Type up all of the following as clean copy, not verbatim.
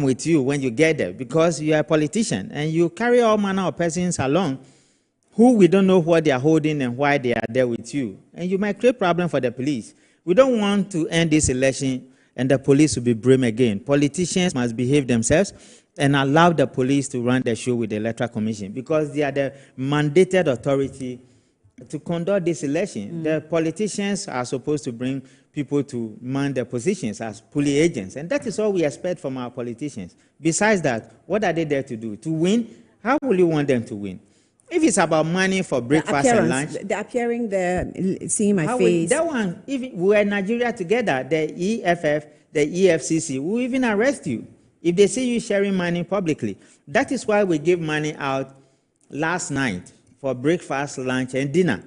with you when you get there, because you are a politician and you carry all manner of persons along who we don't know what they are holding and why they are there with you. And you might create problem for the police. We don't want to end this election and the police will be blamed again. Politicians must behave themselves and allow the police to run the show with the Electoral Commission, because they are the mandated authority to conduct this election. The politicians are supposed to bring people to man their positions as police agents, and that is all we expect from our politicians. Besides that, what are they there to do? To win? How will you want them to win? If it's about money for breakfast and lunch, the appearing there, seeing my face. That one, if we were in Nigeria together, the EFF, the EFCC will even arrest you if they see you sharing money publicly. That is why we gave money out last night for breakfast, lunch, and dinner,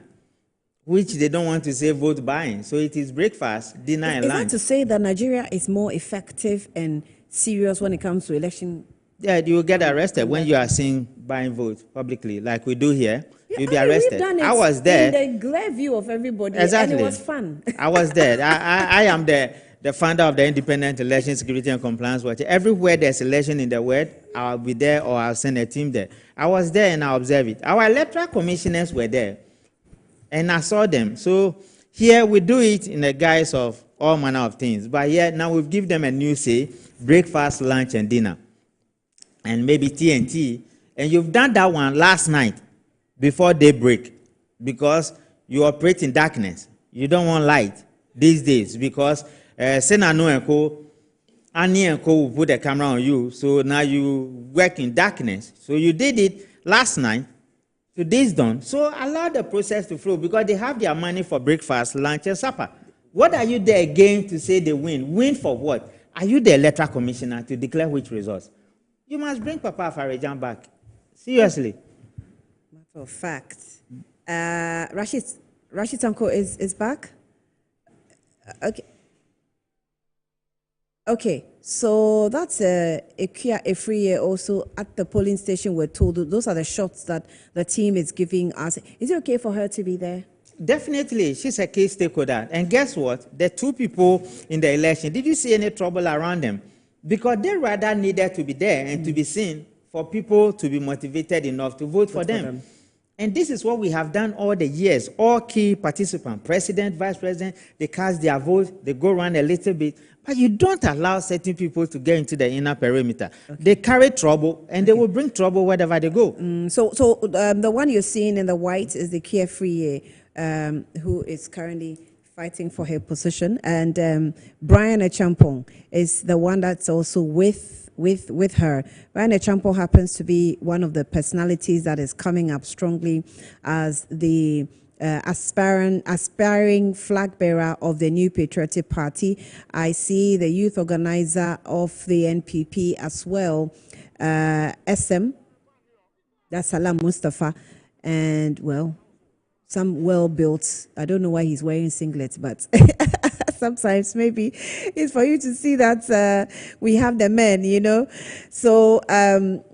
which they don't want to say vote buying. So it is breakfast, dinner, and lunch. Is that to say that Nigeria is more effective and serious when it comes to election? Yeah, you will get arrested when you are seen buying votes publicly, like we do here. Yeah, You'll be arrested. I was there. In the glare view of everybody, exactly. And it was fun. I was there. I am the founder of the Independent Election Security and Compliance Watch. Everywhere there's election in the world, I'll be there or I'll send a team there. I was there and I observed it. Our electoral commissioners were there, and I saw them. So here we do it in the guise of all manner of things. But here now we've given them a new say: breakfast, lunch, and dinner, and maybe TNT. And you've done that one last night before daybreak, because you operate in darkness. You don't want light these days, because Senano and Co, Annie and Co will put the camera on you. So now you work in darkness. So you did it last night to this dawn. So allow the process to flow, because they have their money for breakfast, lunch, and supper. What are you there again to say they win? Win for what? Are you the electoral commissioner to declare which results? You must bring Papa Farijan back. Seriously. Matter of fact. Rashid Tanko is back? Okay. Okay, so that's a free year also at the polling station. We're told those are the shots that the team is giving us. Is it okay for her to be there? Definitely, she's a key stakeholder. And guess what? The two people in the election, did you see any trouble around them? Because they rather needed to be there and to be seen for people to be motivated enough to vote for them. And this is what we have done all the years. All key participants, president, vice president, they cast their vote, they go around a little bit. But you don't allow certain people to get into the inner perimeter. Okay. They carry trouble, and they will bring trouble wherever they go. So the one you're seeing in the white is the Carefree, who is currently fighting for her position. And Brian Echampong is the one that's also with her. Brian Echampong happens to be one of the personalities that is coming up strongly as the aspiring flag bearer of the New Patriotic Party. I see the youth organizer of the NPP as well, SM, that's Salam Mustafa, and well, some well-built, I don't know why he's wearing singlets, but sometimes maybe it's for you to see that we have the men, you know. So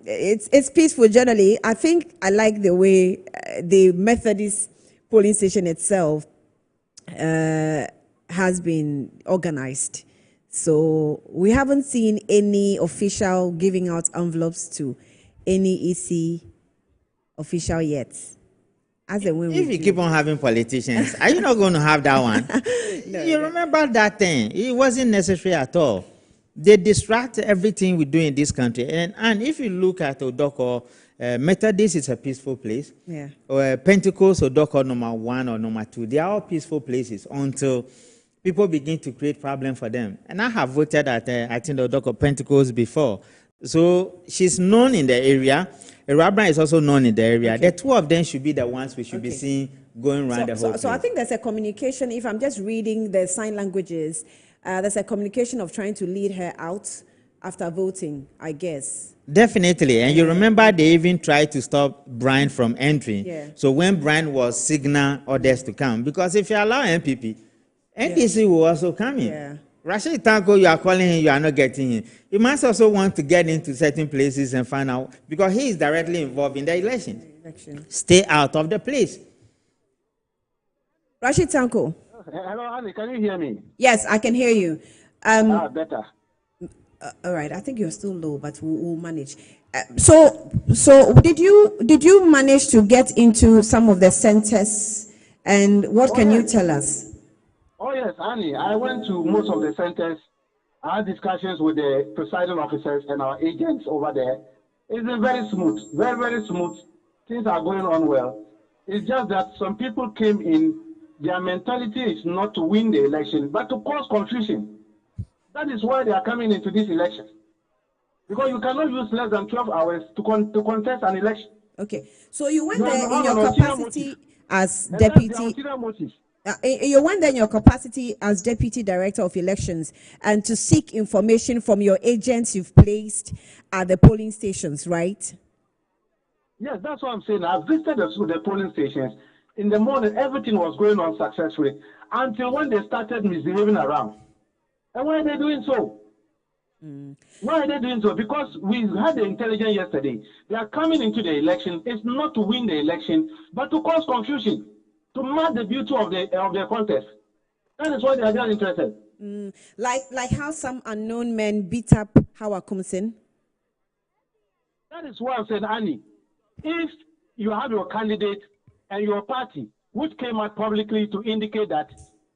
it's peaceful generally. I think I like the way the Methodist polling station itself has been organized. So we haven't seen any official giving out envelopes to any EC official yet. If you keep on having politicians, are you not going to have that one? You remember that thing? It wasn't necessary at all. They distract everything we do in this country. And if you look at Odoko, Methodist is a peaceful place. Yeah. Pentecost, Odoko number 1 or number 2, they are all peaceful places until people begin to create problems for them. And I have voted at, I think, Odoko Pentecost before. So she's known in the area. Rabra is also known in the area. Okay. The two of them should be the ones we should be seeing going around the whole place. So I think there's a communication. If I'm just reading the sign languages, there's a communication of trying to lead her out after voting, I guess. Definitely. And you remember they even tried to stop Brian from entering. Yeah. So when Brian was signal others to come, because if you allow NPP, NDC will also come in. Yeah. Rashid Tanko, you are calling him, you are not getting him. You must also want to get into certain places and find out, because he is directly involved in the election. Stay out of the place. Rashid Tanko. Hello, Annie, can you hear me? Yes, I can hear you. Better. All right, I think you're still low, but we'll manage. So did you manage to get into some of the centers, and what can you tell us? Oh yes, Annie, I went to most of the centers. I had discussions with the presiding officers and our agents over there. It's been very smooth, very, very smooth. Things are going on well. It's just that some people came in, their mentality is not to win the election, but to cause confusion. That is why they are coming into this election. Because you cannot use less than 12 hours to contest an election. Okay, so you went there in your capacity as deputy. You went there in your capacity as deputy director of elections and to seek information from your agents you've placed at the polling stations, right? Yes, that's what I'm saying. I visited the polling stations. In the morning, everything was going on successfully until when they started misbehaving around. And why are they doing so? Why are they doing so? Because we had the intelligence yesterday. They are coming into the election. It's not to win the election, but to cause confusion, to mark the beauty of the contest. That is why they are just interested. Like how some unknown men beat up Howard Kumsin. That is why I'm saying, Annie, if you have your candidate and your party, which came out publicly to indicate that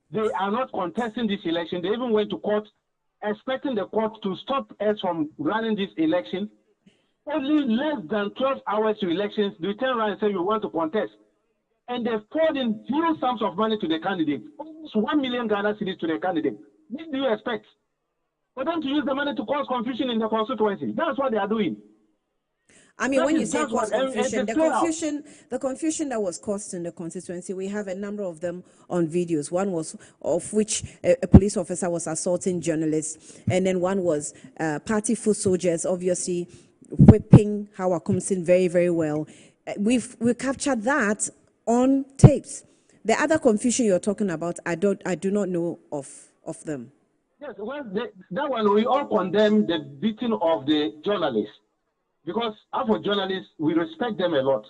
they are not contesting this election, they even went to court expecting the court to stop us from running this election. Only less than 12 hours to elections, they turn around and say you want to contest. And they've poured in huge sums of money to the candidate, almost 1 million Ghana cedis to the candidate. What do you expect? For them to use the money to cause confusion in the constituency. That's what they are doing. I mean, when you say cause confusion, the confusion that was caused in the constituency, we have a number of them on videos. One was of which a police officer was assaulting journalists, and then one was party foot soldiers, obviously whipping Howard Kumsin very, very well. We captured that on tapes. The other confusion you're talking about, I do not know of them. Yes, well, that one we all condemn the beating of the journalists. Because for journalists, we respect them a lot.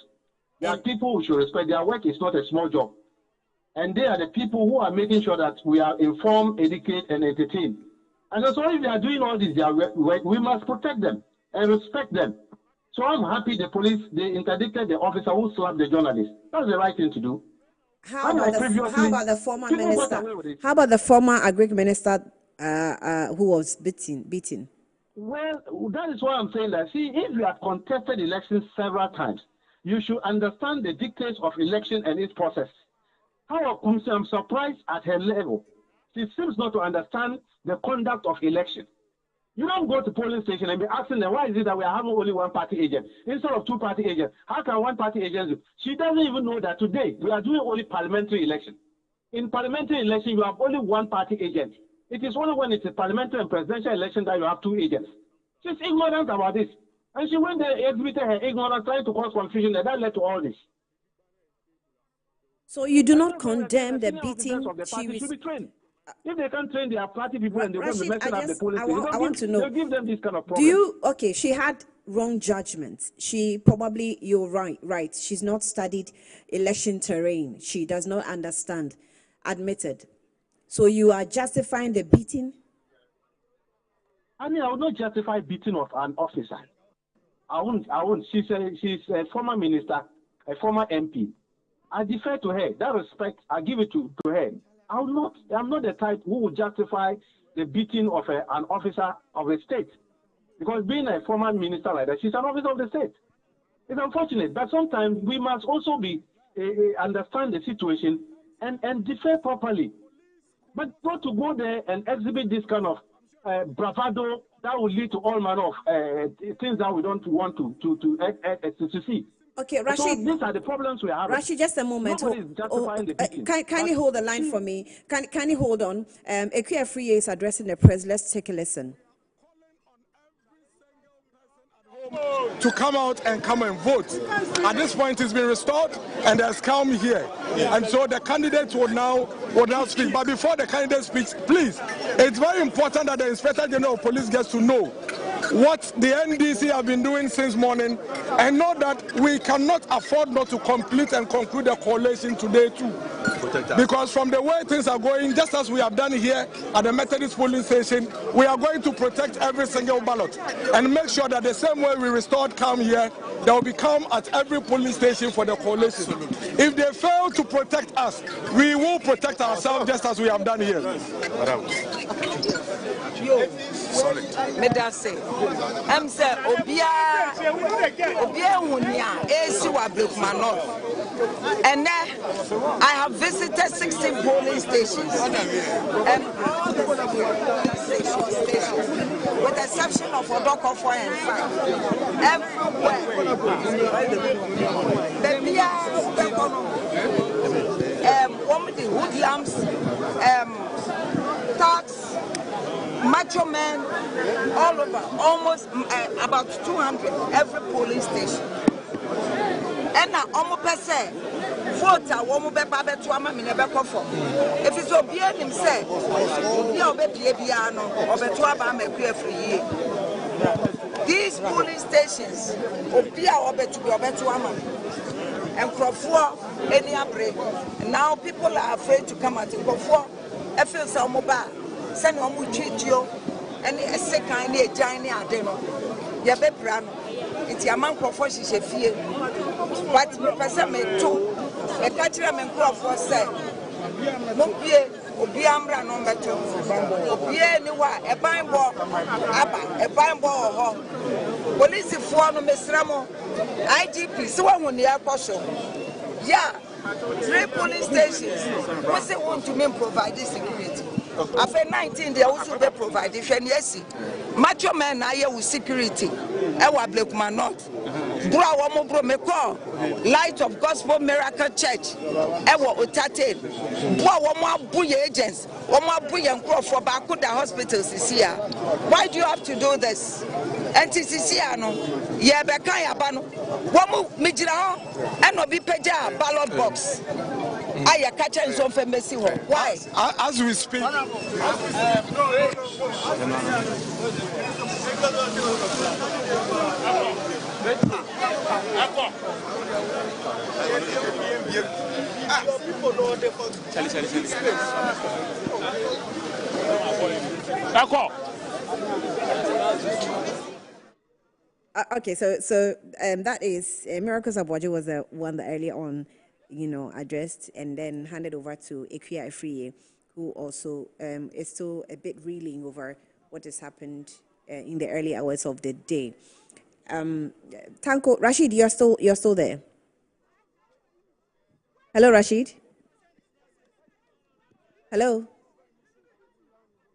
There are people who should respect. Their work is not a small job. And they are the people who are making sure that we are informed, educated, and entertained. And so if they are doing all this, we must protect them and respect them. So I'm happy the police, they interdicted the officer who slapped the journalist. That's the right thing to do. How about the former minister? How about the former agric minister who was beaten? Well, that is why I'm saying that. See, if you have contested elections several times, you should understand the dictates of election and its process. How I'm surprised at her level. She seems not to understand the conduct of election. You don't go to polling station and be asking them, why is it that we are having only one party agent instead of two party agents? How can one party agent do? She doesn't even know that today we are doing only parliamentary election. In parliamentary election, you have only one party agent. It is only when it's a parliamentary and presidential election that you have two agents. She's ignorant about this. And she went there, exhibited her ignorance, trying to cause confusion, and that led to all this. So you do not condemn the beating? She should be trained. If they can't train their party people and they want to mess up the police, I want to know. They'll give them this kind of problem. Okay, she had wrong judgment. She probably, you're right. She's not studied election terrain. She does not understand. Admitted. So you are justifying the beating? I mean, I would not justify beating of an officer. I won't. She's a former minister, a former MP. I defer to her. That respect, I give it to her. I'm not the type who would justify the beating of an officer of a state. Because being a former minister like that, she's an officer of the state. It's unfortunate, but sometimes we must also understand the situation and defer properly. But not to go there and exhibit this kind of bravado that will lead to all manner of things that we don't want to see. Okay, Rashid. So these are the problems we have. Rashid, just a moment. Kindly hold the line for me. Kindly hold on. Ekuya Free is addressing the press. Let's take a listen. To come out and vote. At this point, it's been restored and there's calm here. And so the candidate will now speak. But before the candidate speaks, please, it's very important that the Inspector General of Police gets to know what the NDC have been doing since morning and know that we cannot afford not to complete and conclude the coalition today too. Because from the way things are going, just as we have done here at the Methodist polling station, we are going to protect every single ballot and make sure that the same way we restored calm here, there will be calm at every polling station for the coalition. If they fail to protect us, we will protect ourselves just as we have done here. Medase, say Obia Wunia, AC Wabrukmanov. And then I have visited 16 polling stations. And all the stations, with the exception of Odoko 4 and 5, everywhere. The hoodlums, thugs, macho men, all over, almost about 200 every polling station. And now, almost per se, vote a woman be babe to a man in a back of. If it's obedient himself, you be piano or be to a bam every year. These polling stations, Obia or be to be a better woman. And Crawford, any break. Now people are afraid to come out in Crawford. I feel so mobile. Send one with you, and a second, a giant adeno. Yabe Brano. It's your man Crawford, she's a fear. But the person made two. A catcher and Crawford said, Mopie, Obiambra number 2. Opie, Niwa, a bimbo, Abba, a bimbo or home. Police for no Miss Ramo, IGP, so one the apostle. Yeah, 3 police stations. What's it want to mean provide this security? After 19, they also be provided. Yes, macho men are here with security. Ewa Blakeman not. Bra wamo bro meko. Light of Gospel Miracle Church. Ewa Otate. Bra wamo abuye agents. Wamo abuye nkro for Bakuda hospitals this year. Why do you have to do this? NTCC ano. Ye beka ya bano. Wamo mijira ho. Eno bi peja ballot box. I catch and some famous. Why? As we speak. Okay, so that is Miracles Abuaji was the one that earlier on, addressed and then handed over to Ekuya Afriye, who also is still a bit reeling over what has happened in the early hours of the day. Tanko, Rashid, you're still there. Hello, Rashid. Hello.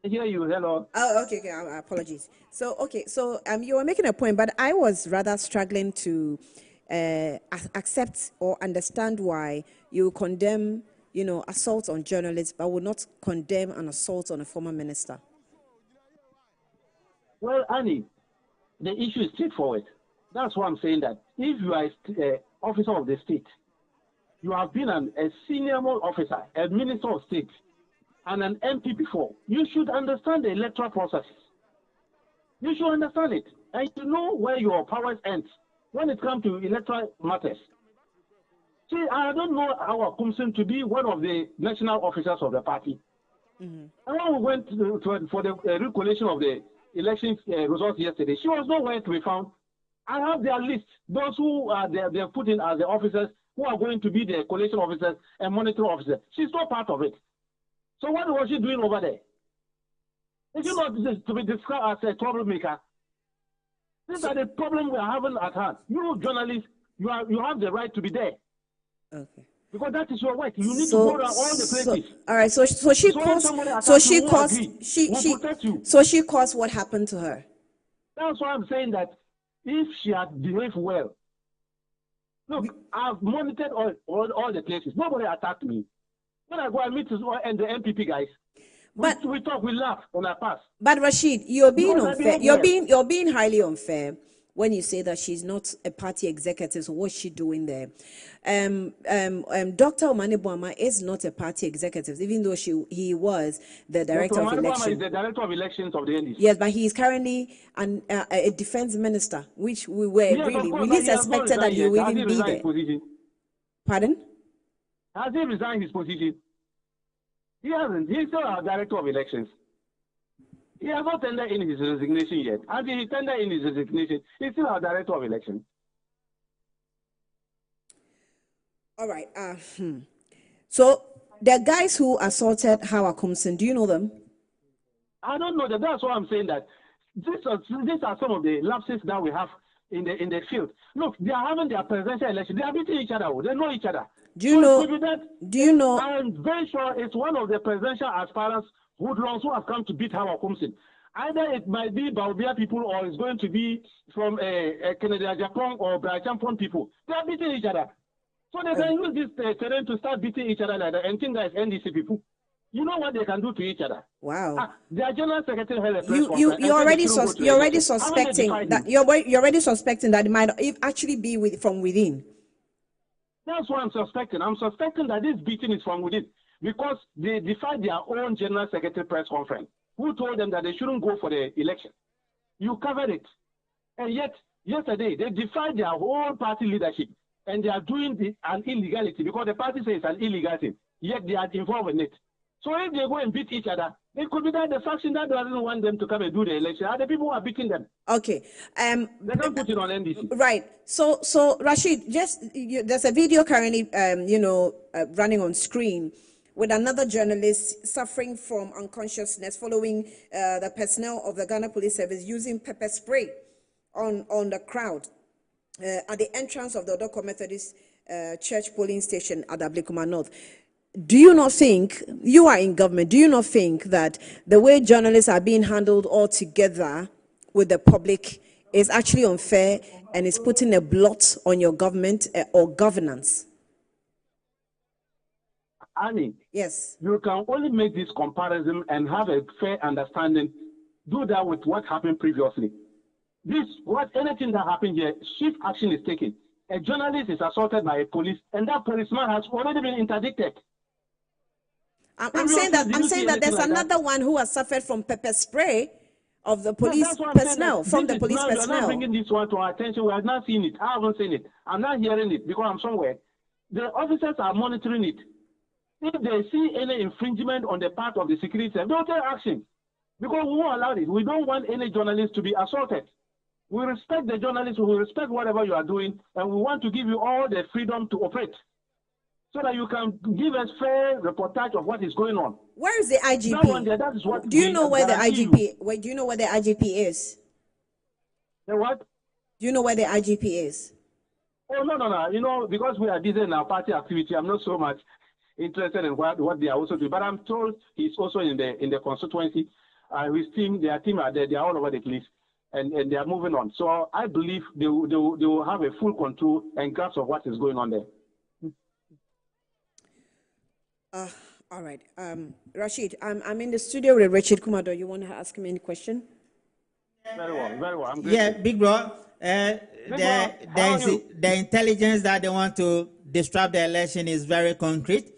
I hear you. Hello. Oh, okay. Apologies. So you were making a point, but I was rather struggling to accept or understand why you condemn, assault on journalists, but would not condemn an assault on a former minister. Well, Annie, the issue is straightforward. That's why I'm saying that if you are an officer of the state, you have been a senior officer, a minister of state, and an MP before, you should understand the electoral processes. You should understand it. And you know where your powers end when it comes to electoral matters. See, I don't know our Kumsin to be one of the national officers of the party. Mm-hmm. And when we went for the recollation of the election results yesterday, she was nowhere to be found. I have their list, those who are they're put in as the officers who are going to be the collation officers and monitoring officers. She's not part of it. So what was she doing over there? Is she not to be described as a troublemaker? These are the problems we are having at hand. You journalists, you have the right to be there. Okay. Because that is your work. You need to go around all the places. All right. So she caused what happened to her. That's why I'm saying that if she had behaved well, look, I've monitored all the places. Nobody attacked me. When I go and meet and the MPP guys, but we talk, we laugh on our pass. But Rashid, you're being unfair. You're being highly unfair when you say that she's not a party executive. So what's she doing there? Dr. Omane Boamah is not a party executive, even though he was the director of elections. Is the director of elections of the NDC. Yes, but he is currently a defense minister, which we least expected that he would even be there. Pardon? Has he resigned his position? He hasn't. He's still our director of elections. He has not tendered in his resignation yet. Until he tendered in his resignation, he's still our director of elections. All right. So the guys who assaulted Howard Kumsin, do you know them? I don't know that. That's why I'm saying that these are some of the lapses that we have in the field. Look, they are having their presidential election. They are beating each other. They know each other. Do you know? I'm very sure it's one of the presidential aspirants hoodlums who have come to beat Howard Kumsin. Either it might be Baobia people or it's going to be from Kennedy Japan or Brachampon people. They are beating each other. So they can use this terrain to start beating each other like that and think that it's NDC people. You know what they can do to each other. Wow. Their general secretary held a press You're conference. already suspecting that it might actually be from within. That's what I'm suspecting. I'm suspecting that this beating is from within because they defied their own general secretary press conference, who told them that they shouldn't go for the election. You covered it. And yet, yesterday, they defied their whole party leadership, and they are doing an illegality because the party says it's an illegality, yet they are involved in it. So if they go and beat each other, it could be that the faction that doesn't want them to come and do the election are the people who are beating them. Okay. They don't put it on NDC. Right. So Rashid, there's a video currently, running on screen with another journalist suffering from unconsciousness following the personnel of the Ghana Police Service using pepper spray on the crowd at the entrance of the Odoko Methodist Church polling station at Ablekuma North. Do you not think, you are in government, do you not think that the way journalists are being handled all together with the public is actually unfair and is putting a blot on your government or governance? Annie, yes. You can only make this comparison and have a fair understanding. Do that with what happened previously. Anything that happened here, swift action is taken. A journalist is assaulted by a police, and that policeman has already been interdicted. I'm saying that there's another one who has suffered from pepper spray of the police personnel, from the police personnel. You're not bringing this one to our attention. We have not seen it. I haven't seen it. I'm not hearing it because I'm somewhere. The officers are monitoring it. If they see any infringement on the part of the security service, they'll take action. Because we won't allow it. We don't want any journalist to be assaulted. We respect the journalists, we respect whatever you are doing, and we want to give you all the freedom to operate so that you can give us fair reportage of what is going on. Where is the IGP? That is what do you know where the IGP? Wait, do you know where the IGP is? The what? Do you know where the IGP is? Oh no. You know, because we are busy in our party activity, I'm not so much interested in what they are also doing. But I'm told he's also in the constituency. His team, their team are there. They are all over the place, and they are moving on. So I believe they will have a full control and grasp of what is going on there. All right. Rashid, I'm in the studio with Richard Kumado. You want to ask him any question? Very well. I'm good. Yeah, big bro. The intelligence that they want to disrupt the election is very concrete.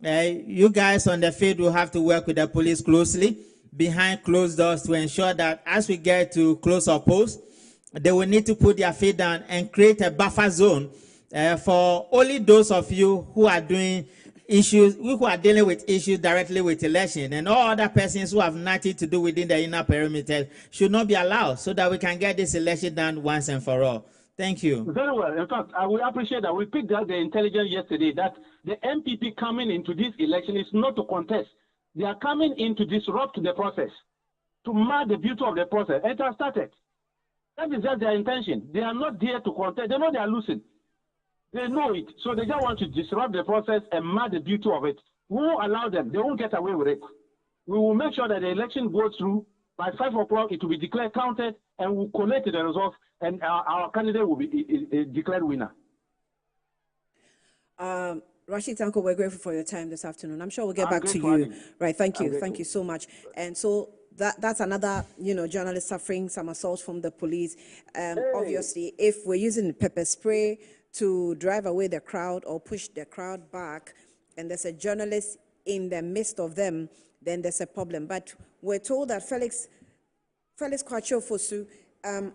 You guys on the field will have to work with the police closely behind closed doors to ensure that as we get to close our posts, they will need to put their feet down and create a buffer zone for only those of you who are doing issues, who are dealing with issues directly with election, and all other persons who have nothing to do within the inner perimeter should not be allowed, so that we can get this election done once and for all. Thank you. Very well. In fact, I will appreciate that we picked up the intelligence yesterday that the MPP coming into this election is not to contest. They are coming in to disrupt the process, to mar the beauty of the process. It has started. That is just their intention. They are not there to contest. They know they are losing. They know it. So they just want to disrupt the process and mar the beauty of it. We won't allow them. They won't get away with it. We will make sure that the election goes through. By 5 o'clock, it will be declared counted, and we'll collect the results, and our candidate will be declared winner. Rashid Tanko, we're grateful for your time this afternoon. I'm sure we'll get back to you. Right, thank you. Thank you so much. And so that's another, journalist suffering some assault from the police. Obviously, if we're using pepper spray to drive away the crowd or push the crowd back, and there's a journalist in the midst of them, then there's a problem. But we're told that Felix Kwacho Fosu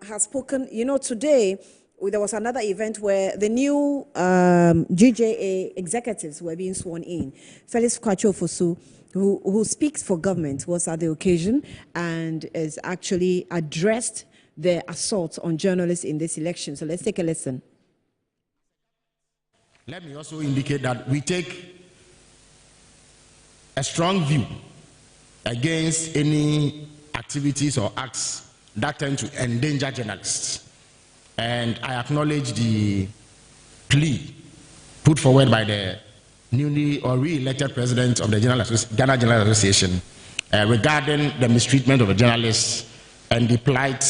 has spoken, today there was another event where the new GJA executives were being sworn in. Felix Kwacho-Fosu, who speaks for government, was at the occasion and is actually addressed the assault on journalists in this election. So let's take a listen. Let me also indicate that we take a strong view against any activities or acts that tend to endanger journalists. And I acknowledge the plea put forward by the newly or re-elected president of the Ghana Journalists Association regarding the mistreatment of the journalists and the plight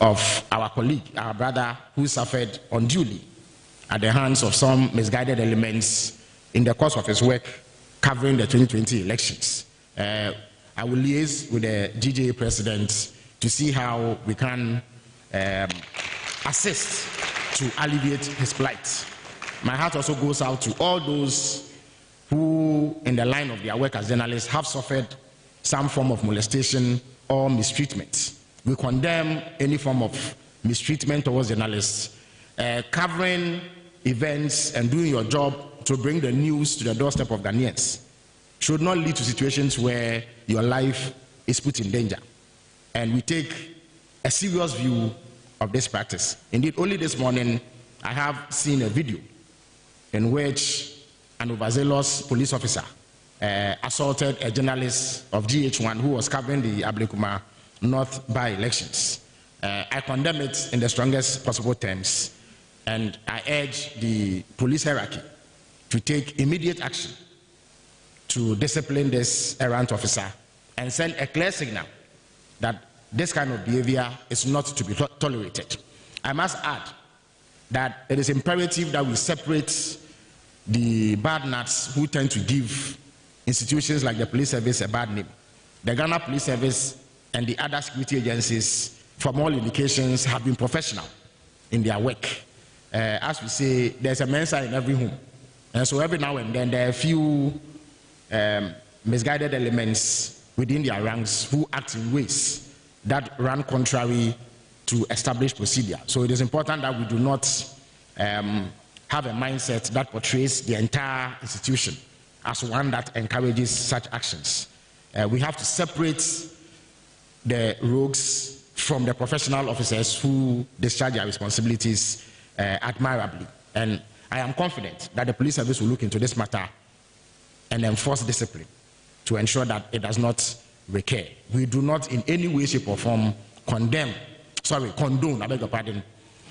of our colleague, our brother, who suffered unduly at the hands of some misguided elements in the course of his work covering the 2020 elections. I will liaise with the GJA president to see how we can assist to alleviate his plight. My heart also goes out to all those who, in the line of their work as journalists, have suffered some form of molestation or mistreatment. We condemn any form of mistreatment towards journalists. Covering events and doing your job to bring the news to the doorstep of Ghanaians should not lead to situations where your life is put in danger. And we take a serious view of this practice. Indeed, only this morning, I have seen a video in which an overzealous police officer assaulted a journalist of GH1 who was covering the Ablekuma North by-elections. I condemn it in the strongest possible terms, and I urge the police hierarchy to take immediate action to discipline this errant officer and send a clear signal that this kind of behavior is not to be tolerated. I must add that it is imperative that we separate the bad nuts who tend to give institutions like the police service a bad name. The Ghana Police Service and the other security agencies, from all indications, have been professional in their work. As we say, there's a Mensa in every home. And so every now and then there are a few misguided elements within their ranks who act in ways that run contrary to established procedure. So it is important that we do not have a mindset that portrays the entire institution as one that encourages such actions. We have to separate the rogues from the professional officers who discharge their responsibilities admirably. And I am confident that the police service will look into this matter and enforce discipline to ensure that it does not recur. We do not in any way, shape, or form condone, I beg your pardon,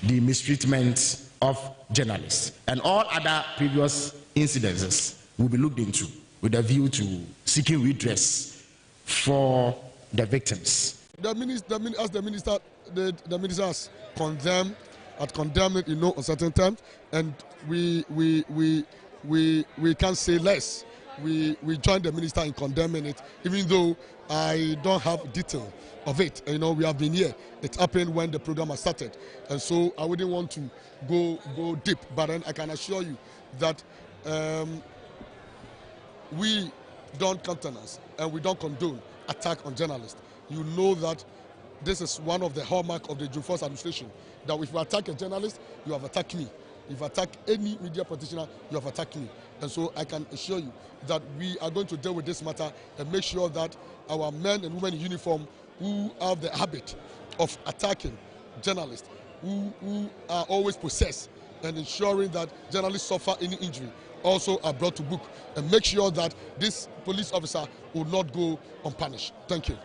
the mistreatment of journalists. And all other previous incidences will be looked into with a view to seeking redress for the victims. The minister has condemned it in no uncertain terms, and we can't say less. We join the minister in condemning it, even though I don't have detail of it. You know, we have been here. It happened when the program has started, and so I wouldn't want to go deep. But then I can assure you that we don't countenance and we don't condone attack on journalists. You know that this is one of the hallmarks of the June 1st administration, that if you attack a journalist, you have attacked me. If you attack any media practitioner, you have attacked me. And so I can assure you that we are going to deal with this matter and make sure that our men and women in uniform who have the habit of attacking journalists, who are always possessed and ensuring that journalists suffer any injury, also are brought to book, and make sure that this police officer will not go unpunished. Thank you.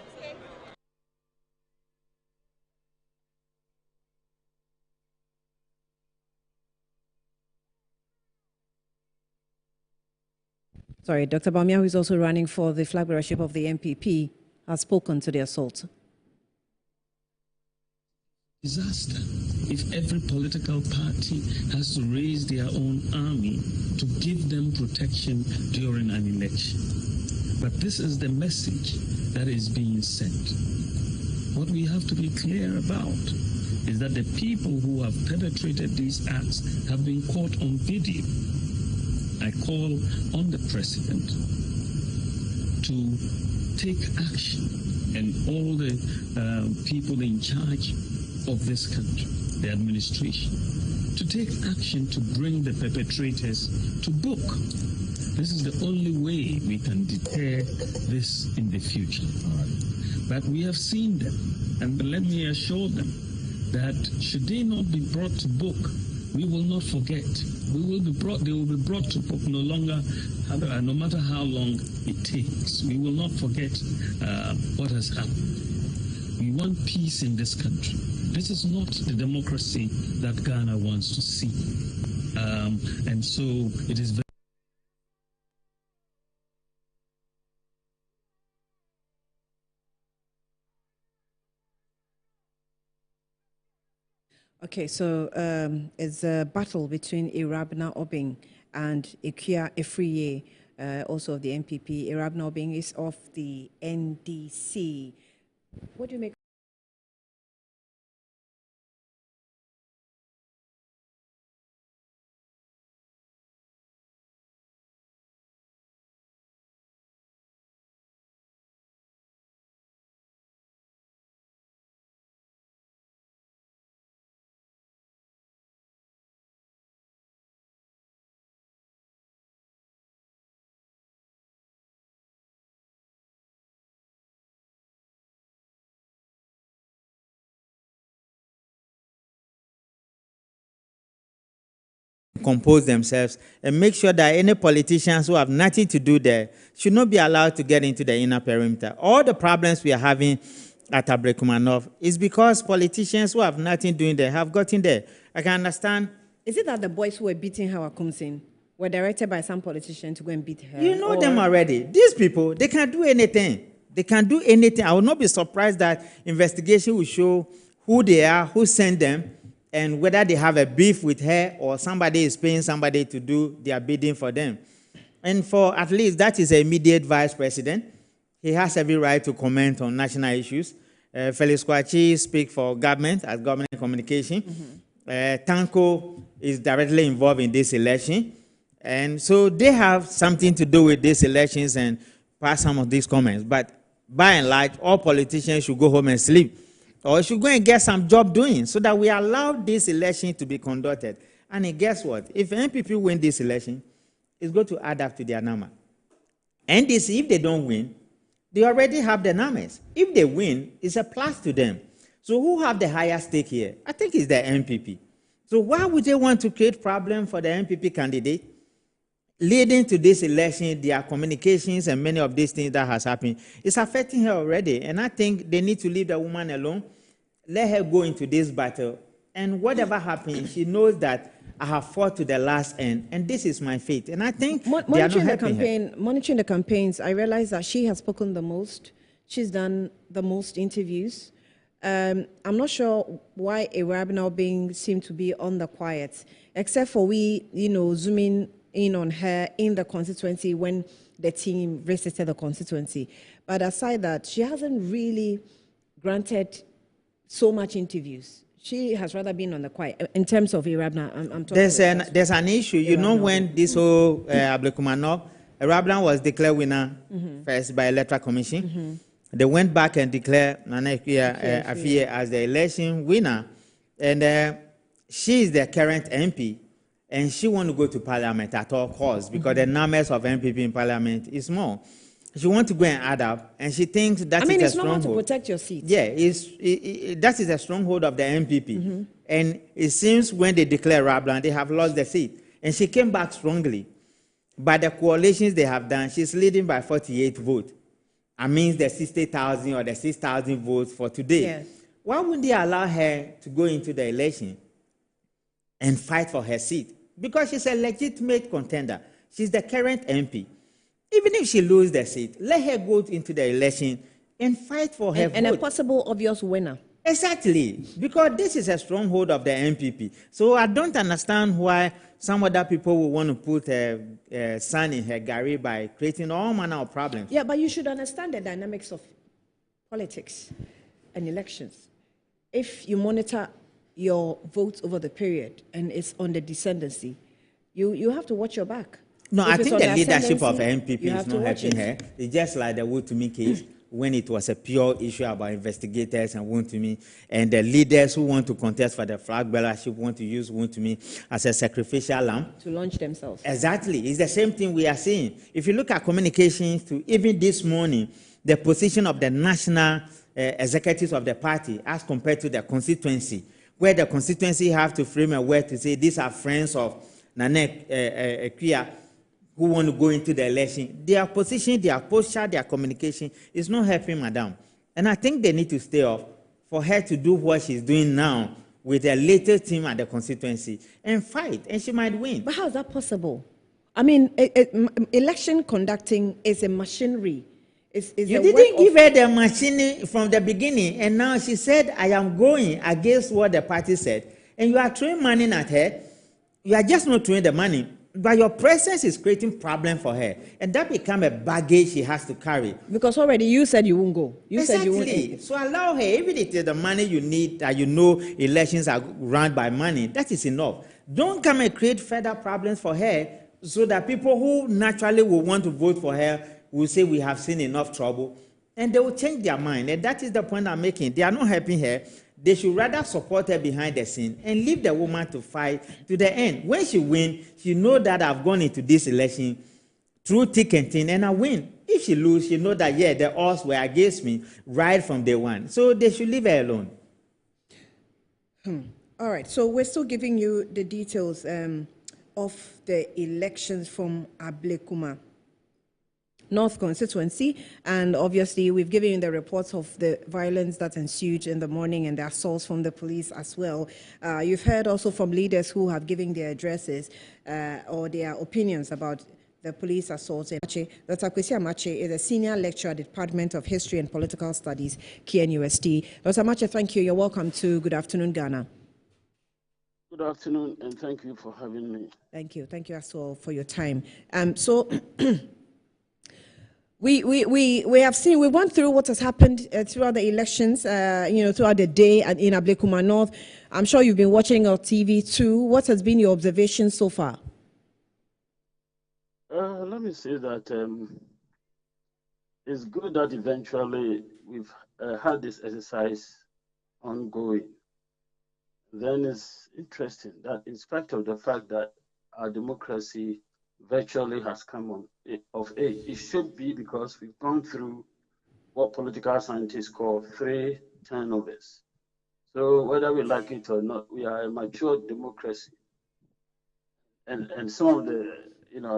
Sorry, Dr. Bawumia, who is also running for the flag bearership of the NPP, has spoken to the assault. Disaster if every political party has to raise their own army to give them protection during an election. But this is the message that is being sent. What we have to be clear about is that the people who have perpetrated these acts have been caught on video. I call on the president to take action, and all the people in charge of this country. the administration to take action to bring the perpetrators to book. This is the only way we can deter this in the future. But we have seen them, and let me assure them that should they not be brought to book, we will not forget. They will be brought to book no matter how long it takes. We will not forget what has happened. We want peace in this country. This is not the democracy that Ghana wants to see. And so it is very Okay, so it's a battle between Irabna Obing and Ikia Efriye, also of the NPP. Irabna Obing is of the NDC. What do you make? Compose themselves and make sure that any politicians who have nothing to do there should not be allowed to get into the inner perimeter. All the problems we are having at Abrekumanov is because politicians who have nothing doing there have gotten there. I can understand. Is it that the boys who were beating Hawa Kumsin were directed by some politician to go and beat her? You know them already. These people, they can do anything. They can do anything. I will not be surprised that investigation will show who they are, who sent them, and whether they have a beef with her or somebody is paying somebody to do their bidding for them. And for at least that is the immediate vice president. He has every right to comment on national issues. Felix Kwachi speaks for government as government communication. Tanko is directly involved in this election. And so they have something to do with these elections and pass some of these comments. But by and large, all politicians should go home and sleep. Or should go and get some job doing so that we allow this election to be conducted. And guess what? If NPP win this election, it's going to add up to their number. And this, if they don't win, they already have the numbers. If they win, it's a plus to them. So who have the higher stake here? I think it's the NPP. So why would they want to create problem for the NPP candidate? Leading to this election, their communications and many of these things that has happened, it's affecting her already. And I think they need to leave the woman alone. Let her go into this battle. And whatever happens, she knows that I have fought to the last end. And this is my fate. And I think monitoring the campaigns, I realize that she has spoken the most. She's done the most interviews. I'm not sure why Irabna Obing seemed to be on the quiet, except for we, zooming in on her in the constituency when the team visited the constituency. But aside that, she hasn't really granted so much interviews. She has rather been on the quiet. In terms of Irabna, I'm talking there's an issue. You know when this whole Abrekumanov, Irabna was declared winner first by Electoral Commission. They went back and declared Nana Afie as the election winner. And she is the current MP. And she wants to go to parliament at all costs because the numbers of MPP in parliament is more. She wants to go and add up, and she thinks that is a stronghold. It's not to protect your seat. Yeah, that is a stronghold of the MPP. And it seems when they declare Rablan, they have lost the seat. And she came back strongly. By the coalitions they have done, she's leading by 48 votes. I mean the 60,000 or the 6,000 votes for today. Yes. Why wouldn't they allow her to go into the election and fight for her seat? Because she's a legitimate contender. She's the current MP. Even if she loses the seat, let her go into the election and fight for her vote. And a possible obvious winner. Exactly. Because this is a stronghold of the MPP. So I don't understand why some other people will want to put a sun in her garri by creating all manner of problems. Yeah, but you should understand the dynamics of politics and elections. If you monitor your votes over the period and it's on the descendancy, you have to watch your back. No, I think the leadership of MPP is not helping her. It's just like the Wood-to-me case. when it was a pure issue about investigators and Wontumi, and the leaders who want to contest for the flag bearership want to use Wontumi as a sacrificial lamb. To launch themselves. Exactly. It's the same thing we are seeing. If you look at communications to even this morning, the position of the national executives of the party as compared to the constituency, where the constituency have to frame a word to say these are friends of Nane Kuya who want to go into the election. Their position, their posture, their communication is not helping Madam. And I think they need to stay off for her to do what she's doing now with a later team at the constituency and fight, and she might win. But how is that possible? I mean, election conducting is a machinery. You didn't give her the machine from the beginning, and now she said, I am going against what the party said. And you are throwing money at her. You are just not throwing the money, but your presence is creating problem for her. And that becomes a baggage she has to carry. Because already you said you won't go. You exactly. said you won't. So allow her, even if it is the money you need, that you know elections are run by money, that is enough. Don't come and create further problems for her so that people who naturally will want to vote for her will say we have seen enough trouble, and they will change their mind. And that is the point I'm making. They are not helping her. They should rather support her behind the scene and leave the woman to fight to the end. When she wins, she knows that I've gone into this election through thick and thin, and I win. If she loses, she knows that, yeah, the odds were against me right from day one. So they should leave her alone. All right. So we're still giving you the details of the elections from Ablekuma North constituency, and obviously we've given you the reports of the violence that ensued in the morning and the assaults from the police as well. You've heard also from leaders who have given their addresses or their opinions about the police assaults in Amache. Dr. Kwesi Amache is a senior lecturer at the Department of History and Political Studies, KNUST. Dr. Amache, thank you. You're welcome to Good Afternoon, Ghana. Good afternoon, and thank you for having me. Thank you. Thank you as well for your time. So we have seen, we went through what has happened throughout the elections, throughout the day in Ablekuma North. I'm sure you've been watching on TV too. What has been your observation so far? Let me say that it's good that eventually we've had this exercise ongoing. Then it's interesting that in spite of the fact that our democracy virtually has come of age, it should be because we've gone through what political scientists call 3 turnovers. So whether we like it or not, we are a mature democracy. And some of the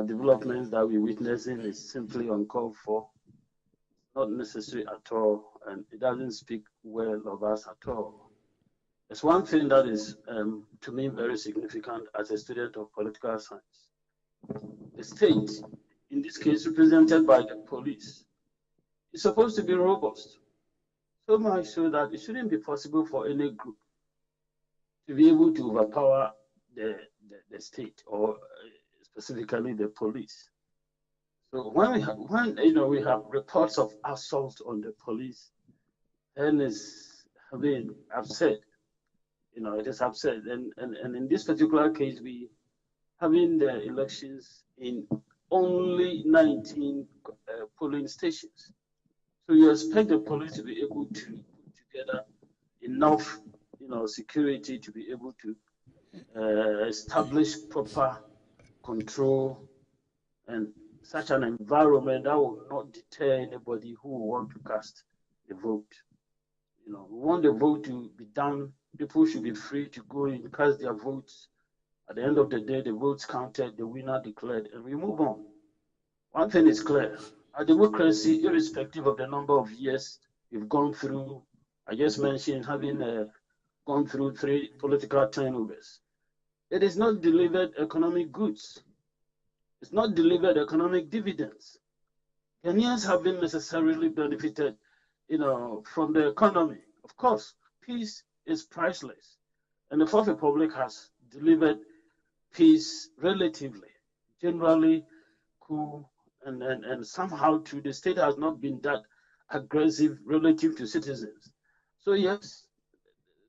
developments that we're witnessing is simply uncalled for, not necessary at all, and it doesn't speak well of us at all. There's one thing that is, to me, very significant as a student of political science. The state, in this case represented by the police, is supposed to be robust. So much so that it shouldn't be possible for any group to be able to overpower the state, or specifically the police. So when we have reports of assault on the police, then it's upset. It is upset. And in this particular case, we having the elections in only 19 polling stations. So you expect the police to be able to put together enough, security to be able to establish proper control and such an environment that will not deter anybody who will want to cast a vote. We want the vote to be done. People should be free to go and cast their votes. At the end of the day, the votes counted, the winner declared, and we move on. One thing is clear. Our democracy, irrespective of the number of years we've gone through, I just mentioned having gone through 3 political turnovers. It is not delivered economic goods. It's not delivered economic dividends. Kenyans haven't necessarily benefited, from the economy. Of course, peace is priceless. And the Fourth Republic has delivered peace relatively, generally cool, and somehow too, the state has not been that aggressive relative to citizens. So yes,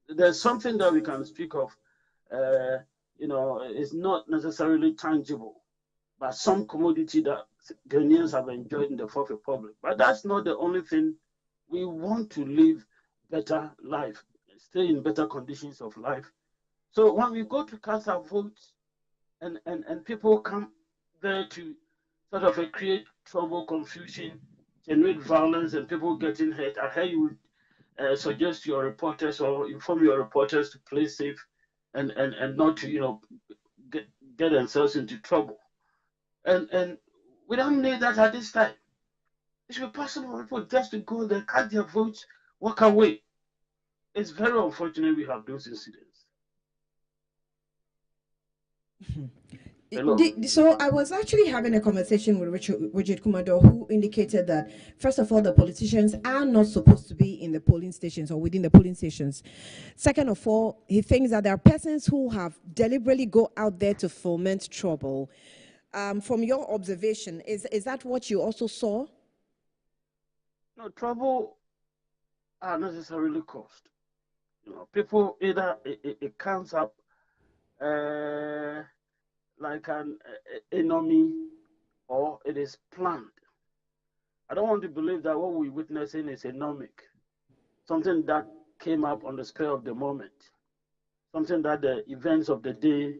there's something that we can speak of. It's not necessarily tangible, but some commodity that Ghanaians have enjoyed in the Fourth Republic. But that's not the only thing We want to live better life, stay in better conditions of life. So when we go to cast our votes and people come there to sort of create trouble, confusion, generate violence, and people getting hurt, I hear you suggest to your reporters or inform your reporters to play safe and not to, get, get themselves into trouble. And we don't need that at this time. It should be possible for people just to go there, cast their votes, walk away. It's very unfortunate we have those incidents. Hello. So I was actually having a conversation with Richard Kumado, who indicated that, first of all, the politicians are not supposed to be in the polling stations or within the polling stations. Second of all, he thinks that there are persons who have deliberately go out there to foment trouble. From your observation, is that what you also saw? No, trouble are necessarily caused. People either it comes up like an enemy or it is planned. I don't want to believe that what we're witnessing is economic, something that came up on the spur of the moment, something that the events of the day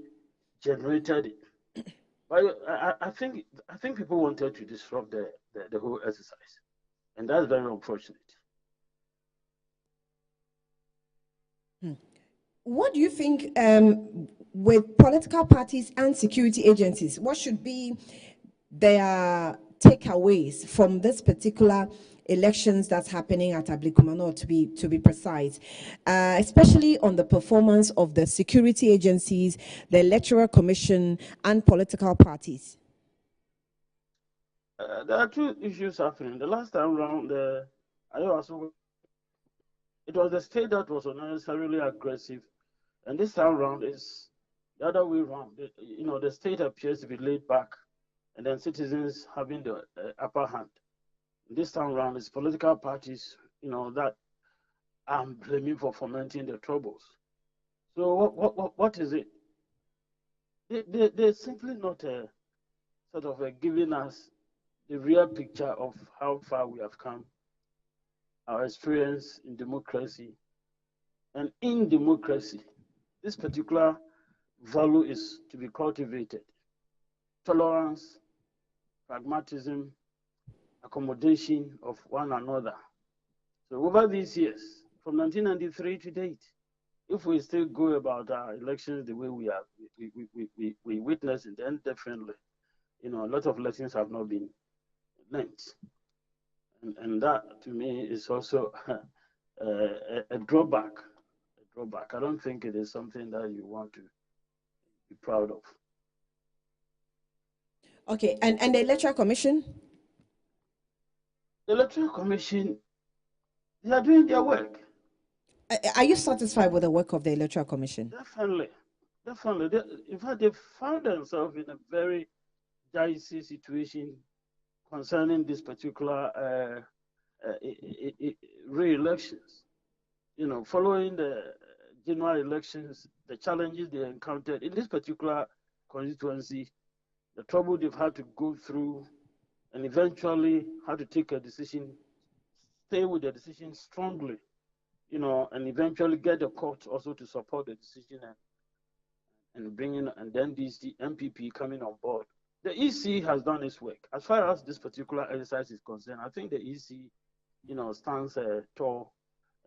generated it. But I think people wanted to disrupt the whole exercise, and that's very unfortunate. What do you think with political parties and security agencies? What should be their takeaways from this particular elections that's happening at Ablikumano, to be precise, especially on the performance of the security agencies, the Electoral Commission, and political parties? There are two issues happening. The last time around, it was the state that was unnecessarily aggressive, and this time around is the other way around. The state appears to be laid back, and then citizens having the upper hand. This time around, it's political parties, that I'm blaming for fomenting the troubles. So what is it? They're simply not sort of giving us the real picture of how far we have come, our experience in democracy. And in democracy, this particular value is to be cultivated. Tolerance, pragmatism, accommodation of one another. So over these years, from 1993 to date, if we still go about our elections the way we are, we witness it, then definitely, a lot of lessons have not been learned. And that, to me, is also a drawback. I don't think it is something that you want to be proud of. Okay, and the Electoral Commission? The Electoral Commission, they are doing their work. Are you satisfied with the work of the Electoral Commission? Definitely. In fact, they found themselves in a very dicey situation concerning this particular re-elections. Following the general elections, the challenges they encountered in this particular constituency, the trouble they've had to go through, and eventually had to take a decision, stay with the decision strongly, and eventually get the court also to support the decision and bring in, and then the MPP coming on board. The EC has done its work. As far as this particular exercise is concerned, I think the EC, stands tall,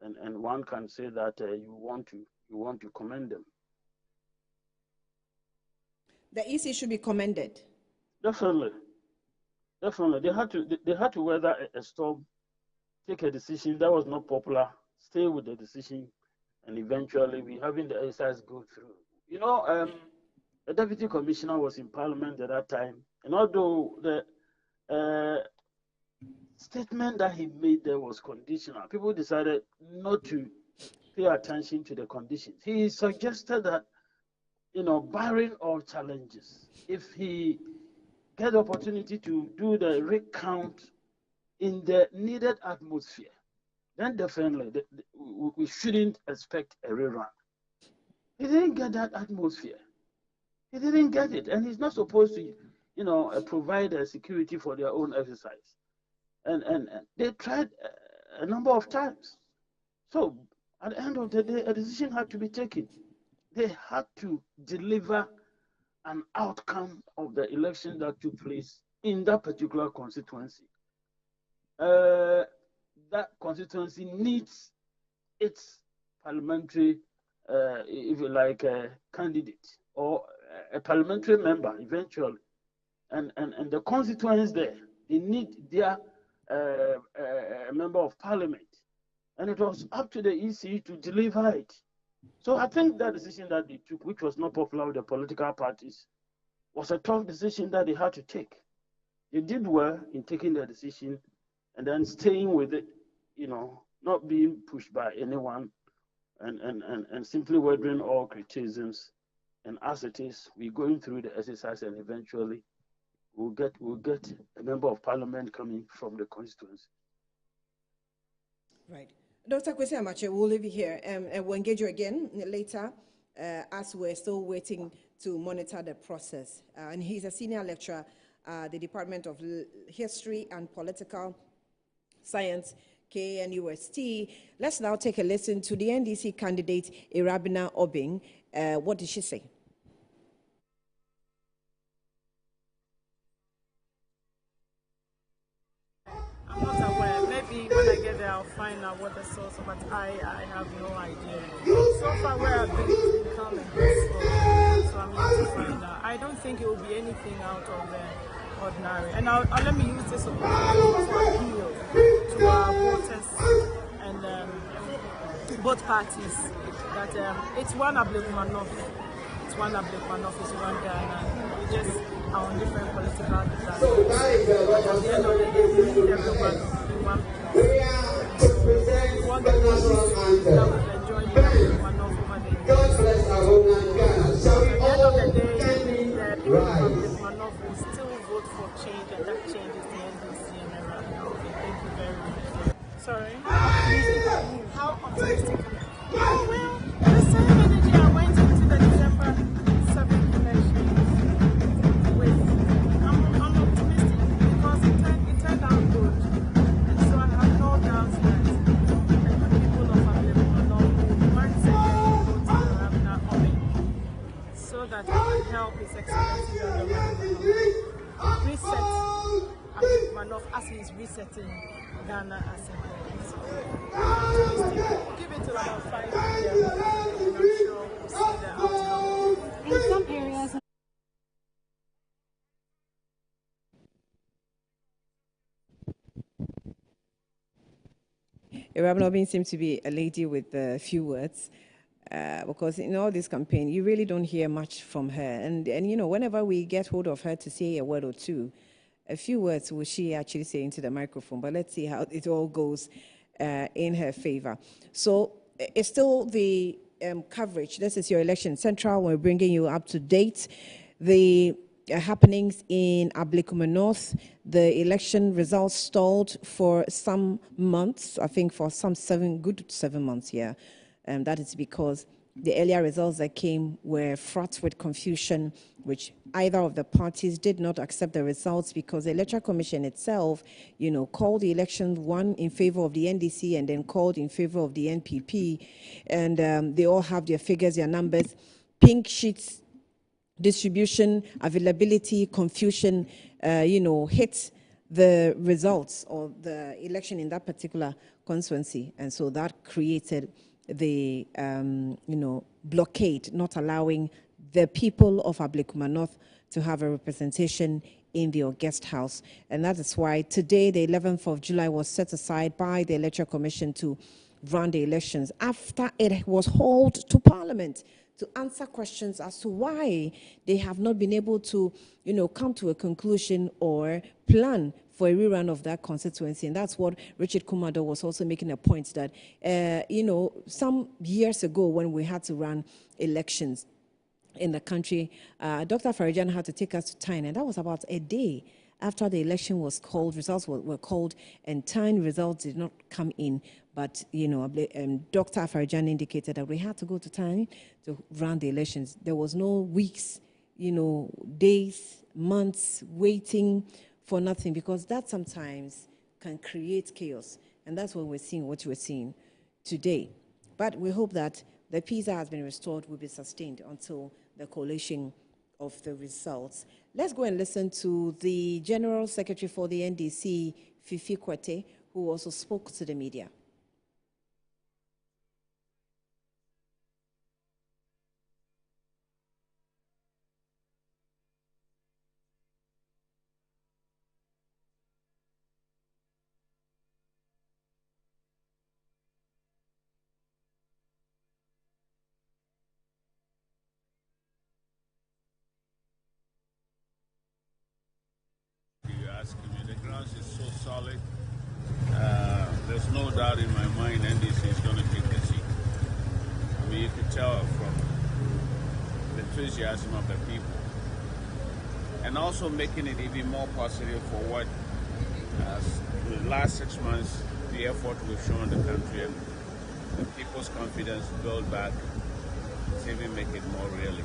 and one can say that you want to commend them. The EC should be commended. Definitely. They had to weather a storm, take a decision that was not popular, stay with the decision, and eventually we having the exercise go through. The deputy commissioner was in parliament at that time, and although the statement that he made there was conditional, people decided not to pay attention to the conditions. He suggested that, barring all challenges, if he get the opportunity to do the recount in the needed atmosphere, then definitely we shouldn't expect a rerun. He didn't get that atmosphere. He didn't get it, and he's not supposed to, provide security for their own exercise. And they tried a number of times. So at the end of the day, a decision had to be taken. They had to deliver an outcome of the election that took place in that particular constituency. That constituency needs its parliamentary, if you like, candidate or a parliamentary member eventually. And the constituents there, they need their member of parliament. And it was up to the EC to deliver it. So I think that decision that they took, which was not popular with the political parties, was a tough decision that they had to take. They did well in taking the decision and then staying with it, not being pushed by anyone and simply weathering all criticisms. And as it is, we're going through the exercise and eventually we'll get a member of parliament coming from the constituency. Right. Dr. Kwesi Amache, we'll leave you here and we'll engage you again later as we're still waiting to monitor the process. And he's a senior lecturer at the Department of History and Political Science, KNUST. Let's now take a listen to the NDC candidate, Irabina Obing. What did she say? I'm not aware. Maybe when I get there, I'll find out what the source of, but I have no idea. So far, where I've been calm and peaceful, so I'm yet to find out. I don't think it will be anything out of the ordinary. And I'll let me use this opportunity to appeal to our voters and both parties that it's one Ablekumanoff. It's one Ablekumanoff, it's one Ghana. We just are on different political platforms. At the end of the day, we need everyone in one place. We want the country that will enjoy the Ablekumanoff over the years. So at the end of the day, the people of Ablekumanoff will still vote for change, and that change is the NDC and everyone. Thank you very much. Sorry? How optimistic? Oh, well, the same energy I went into the December 7th election with. I'm optimistic because it turned out good. And so I have no doubts that the good people of Ablekumanoff will once again vote for Irabina Obing so that I can help His Excellency the reset Ablekumanoff as he is resetting Ghana as a whole. So, give it to about 5 years, and I'm sure we'll see the outcome. In some areas. Irabina Obing seems to be a lady with a few words. Because in all this campaign, you really don't hear much from her. And whenever we get hold of her to say a word or two, a few words will she actually say into the microphone. But let's see how it all goes in her favor. So it's still the coverage. This is your election central. We're bringing you up to date. The happenings in Ablekumanoff, the election results stalled for some months, I think for some 7 months, yeah. That is because the earlier results that came were fraught with confusion, which either of the parties did not accept the results because the Electoral Commission itself, called the election one in favor of the NDC and then called in favor of the NPP. And they all have their figures, their numbers. Pink sheets, distribution, availability, confusion, hit the results of the election in that particular constituency. And so that created the blockade, not allowing the people of Ablekumanoff to have a representation in the August House. And that is why today, the 11th of July, was set aside by the Electoral Commission to run the elections after it was hauled to Parliament to answer questions as to why they have not been able to, come to a conclusion or plan for a rerun of that constituency. And that's what Richard Kumado was also making a point that, some years ago when we had to run elections in the country, Dr. Farijan had to take us to Tyne, and that was about a day after the election was called, results were called, and Tyne results did not come in. But, Dr. Farijan indicated that we had to go to Tyne to run the elections. There was no weeks, days, months waiting for nothing, because that sometimes can create chaos. And that's what we're seeing, what we're seeing today. But we hope that the peace that has been restored will be sustained until the collation of the results. Let's go and listen to the General Secretary for the NDC, Fifi Kwete, who also spoke to the media. The grounds is so solid. There's no doubt in my mind NDC is going to take the seat. I mean, you could tell from the enthusiasm of the people. And also making it even more positive for what the last 6 months, the effort we've shown the country and the people's confidence build back to even make it more reality.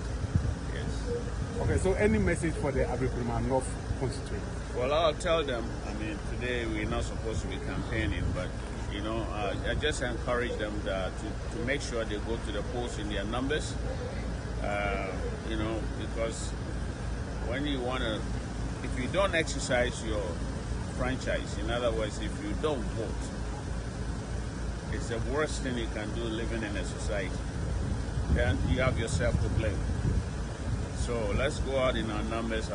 Yes. Okay, so any message for the Abrikuma North constituency? Well, I'll tell them, I mean, today we're not supposed to be campaigning, but, you know, I just encourage them to make sure they go to the polls in their numbers, you know, because when you want to, if you don't exercise your franchise, in other words, if you don't vote, it's the worst thing you can do living in a society. Then you have yourself to blame. So let's go out in our numbers,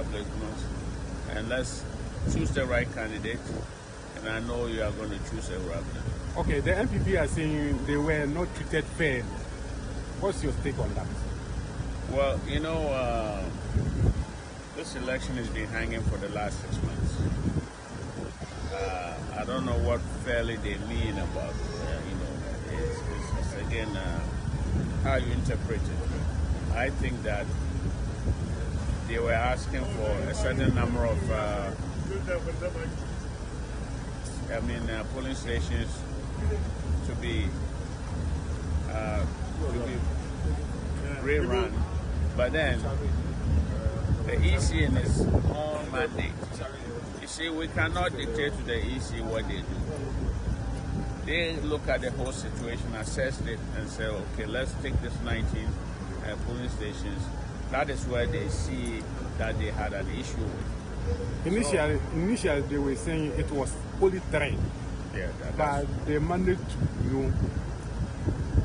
and let's choose the right candidate, and I know you are going to choose a right. Okay, the NPP are saying they were not treated fairly. What's your take on that? Well, you know, this election has been hanging for the last 6 months. I don't know what fairly they mean about, you know, it's again, how you interpret it. I think that they were asking for a certain number of polling stations to be rerun, but then the EC in its own mandate. You see, we cannot dictate to the EC what they do. They look at the whole situation, assess it, and say, okay, let's take this 19 polling stations. That is where they see that they had an issue with. Initially, they were saying it was only 3. Yeah, but they managed to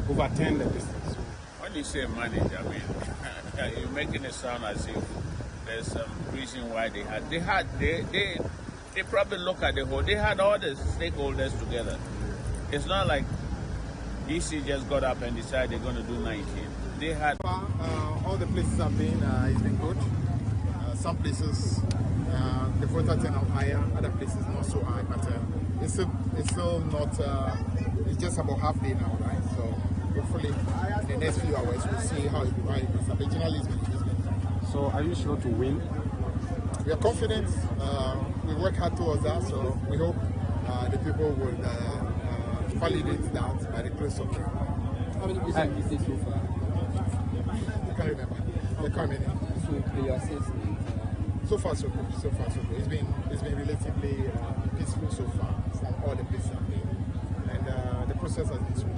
overturn the distance. When you say manage, I mean, you're making it sound as if there's some reason why they probably look at the whole, they had all the stakeholders together. It's not like EC just got up and decided they're going to do 19. They had all the places I've been, it's been good. Some places the voter turnout higher, other places not so high, but it's still not. It's just about half day now, right? So hopefully in the next few hours we'll see how it is. But generally it's been. So are you sure to win? We are confident. We work hard towards that, so we hope the people will validate that by the close of June. How many percent is this so far? I can't remember. They're coming in. So your assessment? So far so good. So far so good. It's been relatively peaceful so far from all the places I've been, and the process has been smooth.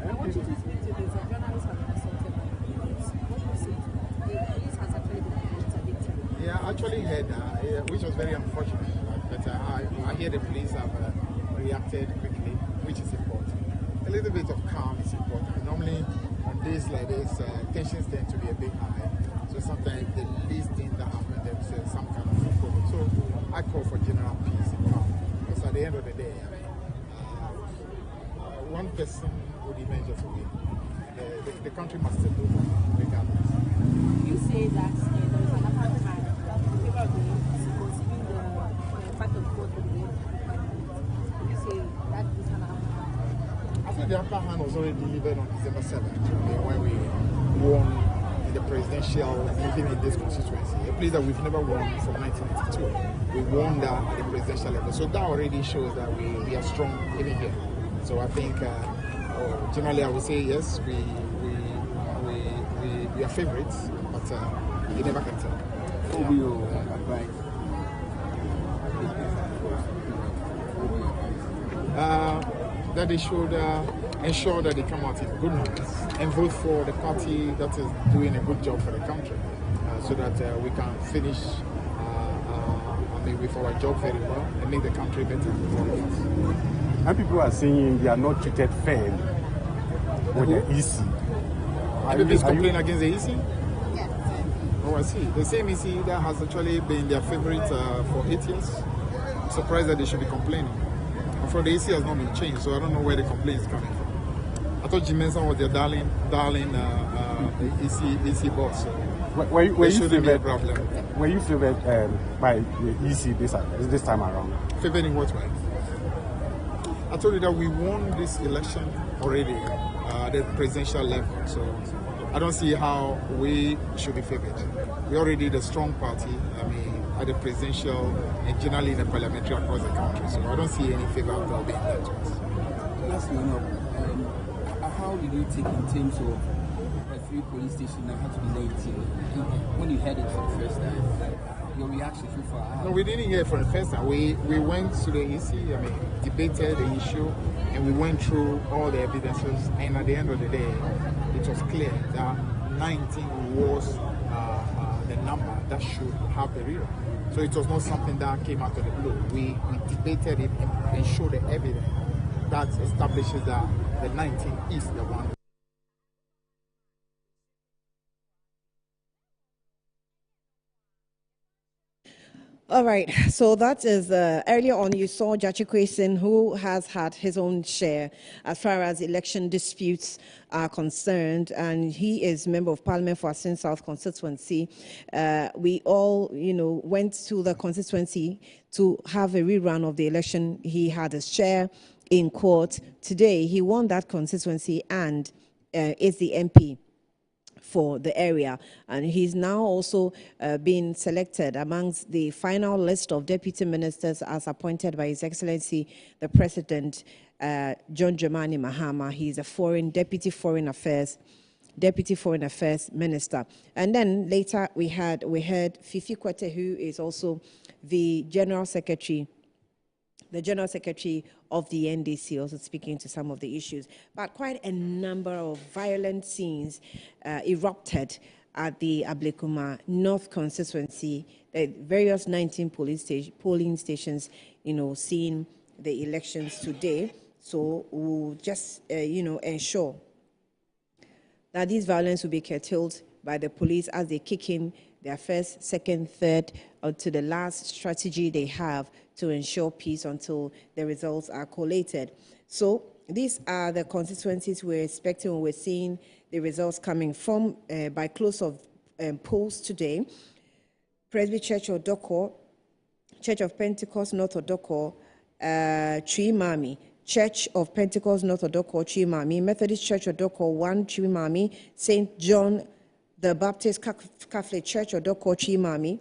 What do you think is the journalists have been assaulted by the police? What do you say? The police has actually been interdicted. Yeah, I actually heard that, which was very unfortunate. But I hear the police have reacted quickly, which is important. A little bit of calm is important. Normally, on days like this, tensions tend to be a bit high. So sometimes the least thing that happens, there's some kind of problem. So I call for general peace and calm. Because at the end of the day, I mean, one person would emerge as a win. The country must still go on, regardless. You say that there is an upper hand. People are going to considering the fact of God of the you say that is an upper hand. I think the upper hand was already delivered on December 7th, when we won in the presidential meeting in this constituency, a place that we've never won from 1992. We won that at the presidential level. So that already shows that we are strong even here. So I think generally I would say yes, we are favorites, but you never can tell. What will your advice? that they should ensure that they come out in good numbers and vote for the party that is doing a good job for the country, so that we can finish with our job very well and make the country better for all of us. And people are saying they are not treated fairly with the EC. Everybody's complaining against the EC? Oh, I see. The same EC that has actually been their favorite for 8 years. I'm surprised that they should be complaining. And for the EC has not been changed, so I don't know where the complaint is coming from. I thought Jim Manson was their darling EC boss. So were you favored by the EC this time around? Favored in what way? I told you that we won this election already at the presidential level, so I don't see how we should be favored. We're already the strong party, at the presidential and generally in the parliamentary across the country, so I don't see any favor that will be in that to us. Lastly, how did you take in terms of 3 police stations now had to be 19? When you heard it for the first time, your reaction so far? No, we didn't hear it for the first time. We went to the EC, debated the issue, and we went through all the evidences, and at the end of the day, it was clear that 19 was the number that should have the rerun. So it was not something that came out of the blue. We debated it and showed the evidence that establishes that the 19 is the one. All right, so that is earlier on you saw Jachi Kwesin, who has had his own share as far as election disputes are concerned, and he is member of Parliament for Asin South constituency. We all, went to the constituency to have a rerun of the election. He had his share in court. Today, he won that constituency and is the MP for the area, and he's now also been selected amongst the final list of deputy ministers as appointed by His Excellency the President John Dramani Mahama. He's a deputy foreign affairs minister. And then later we heard Fifi Kwete, who is also the general secretary of the NDC, also speaking to some of the issues. But quite a number of violent scenes erupted at the Ablekuma North constituency. Various 19 polling stations, seeing the elections today. So we'll just, ensure that this violence will be curtailed by the police as they kick in their first, second, third, to the last strategy they have to ensure peace until the results are collated. So these are the constituencies we're expecting when we're seeing the results coming from by close of polls today. Presby Church Odoko, Church of Pentecost North Odoko, Chimami, Church of Pentecost North Odoko, Chimami, Methodist Church Odoko 1, Chimami, St. John the Baptist Catholic Church Odoko, Chimami,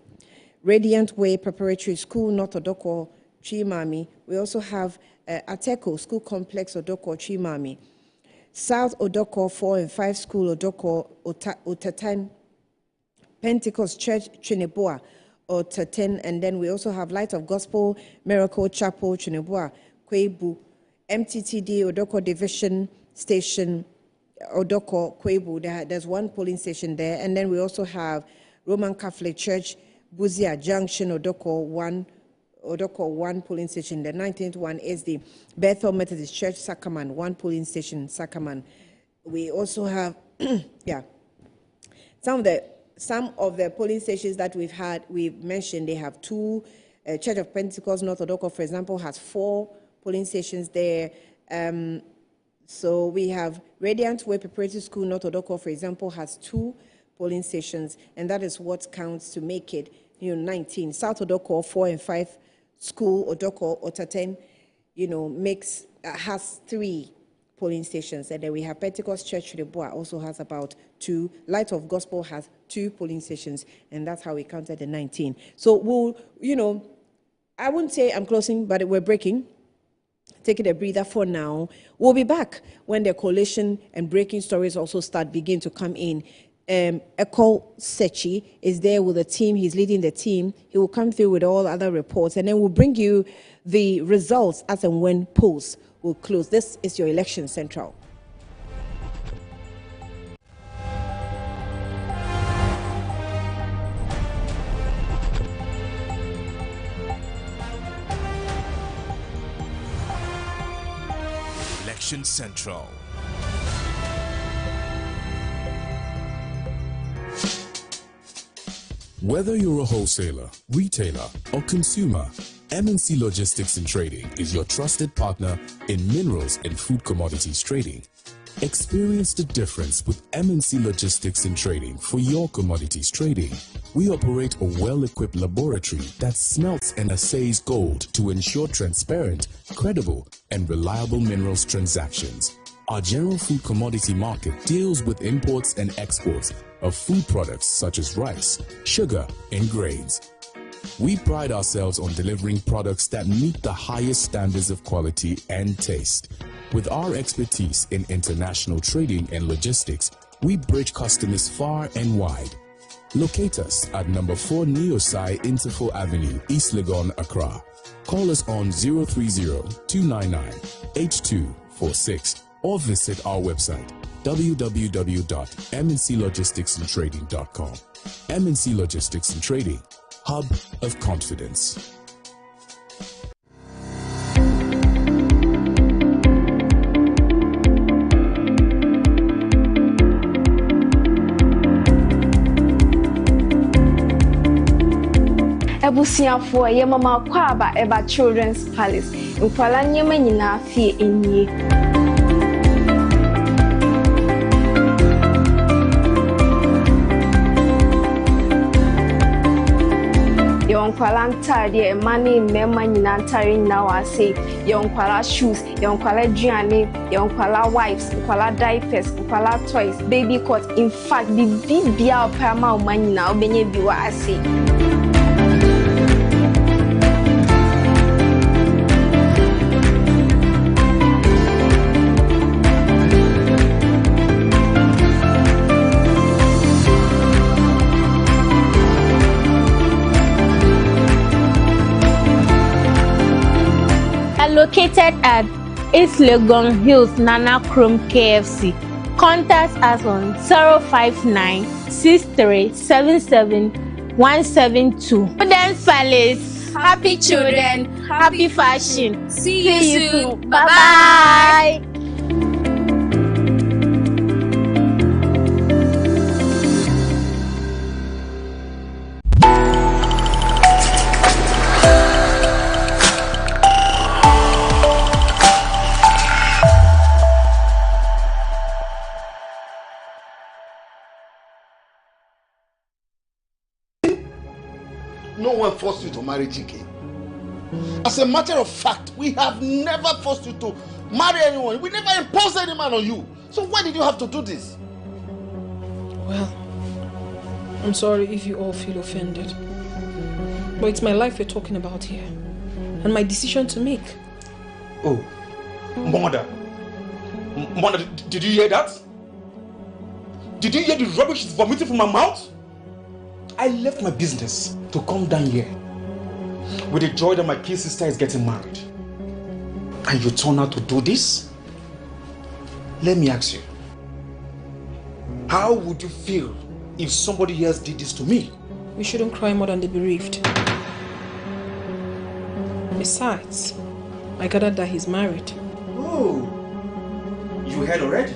Radiant Way Preparatory School North Odoko, Chimami. We also have Ateko School Complex Odoko, Chimami, South Odoko 4 and 5 School Odoko, Otatan, Pentecost Church Chineboa, Otaten, and then we also have Light of Gospel Miracle Chapel Chineboa, Kwebu, MTTD Odoko Division Station Odoko, Kwebu. There's one polling station there, and then we also have Roman Catholic Church Buzia Junction Odoko 1 polling station. The 19th one is the Bethel Methodist Church Sacramento 1 polling station Sacramento. We also have some of the polling stations that we've mentioned. They have 2. Church of Pentecost North Odoko, for example, has 4 polling stations there. So we have Radiant Way Preparatory School North Odoko, for example, has 2 polling stations, and that is what counts to make it 19. South Odoko 4 and 5 School Odoko Otaten, has 3 polling stations, and then we have Pentecost Church Chideboa also has about 2. Light of Gospel has 2 polling stations, and that's how we counted the 19. So we'll, I wouldn't say I'm closing, but we're breaking. Taking a breather for now. We'll be back when the coalition and breaking stories also begin to come in. Eko Sechi is there with the team. He's leading the team. He will come through with all other reports, and then we'll bring you the results as and when polls will close. This is your Election Central. Election Central. Whether you're a wholesaler, retailer, or consumer, MNC Logistics and Trading is your trusted partner in minerals and food commodities trading. Experience the difference with MNC Logistics and Trading for your commodities trading. We operate a well-equipped laboratory that smelts and assays gold to ensure transparent, credible, and reliable minerals transactions. Our general food commodity market deals with imports and exports of food products such as rice, sugar, and grains. We pride ourselves on delivering products that meet the highest standards of quality and taste. With our expertise in international trading and logistics, we bridge customers far and wide. Locate us at number 4 Neosai Interfo Avenue, East Legon, Accra. Call us on 030-299-8246 or visit our website www.mnclogisticsandtrading.com. MNC Logistics and Trading, hub of confidence. Ebusiafo ye mama kwa eba Children's Palace. Nkwala nyema nyina fie enyi. Yonkwala ntade mani mema nyina ntare nyina wase. Yonkwala shoes, yonkwala duane, yonkwala wipes, yonkwala diapers, yonkwala toys, baby coat. In fact, bibia opama omanyina obenye biwa ase. Located at East Legon Hills, Nana Chrome KFC. Contact us on 059 6377 172. Children's Palace. Happy children, happy fashion. See you soon. Bye bye. No one forced you to marry Chike. As a matter of fact, we have never forced you to marry anyone. We never imposed any man on you. So why did you have to do this? Well, I'm sorry if you all feel offended. But it's my life we're talking about here. And my decision to make. Oh, Mother. Mother, did you hear that? Did you hear the rubbish vomiting from my mouth? I left my business to come down here with the joy that my kid sister is getting married. And you turn out to do this? Let me ask you, how would you feel if somebody else did this to me? We shouldn't cry more than the bereaved. Besides, I gathered that he's married. Oh, you heard already?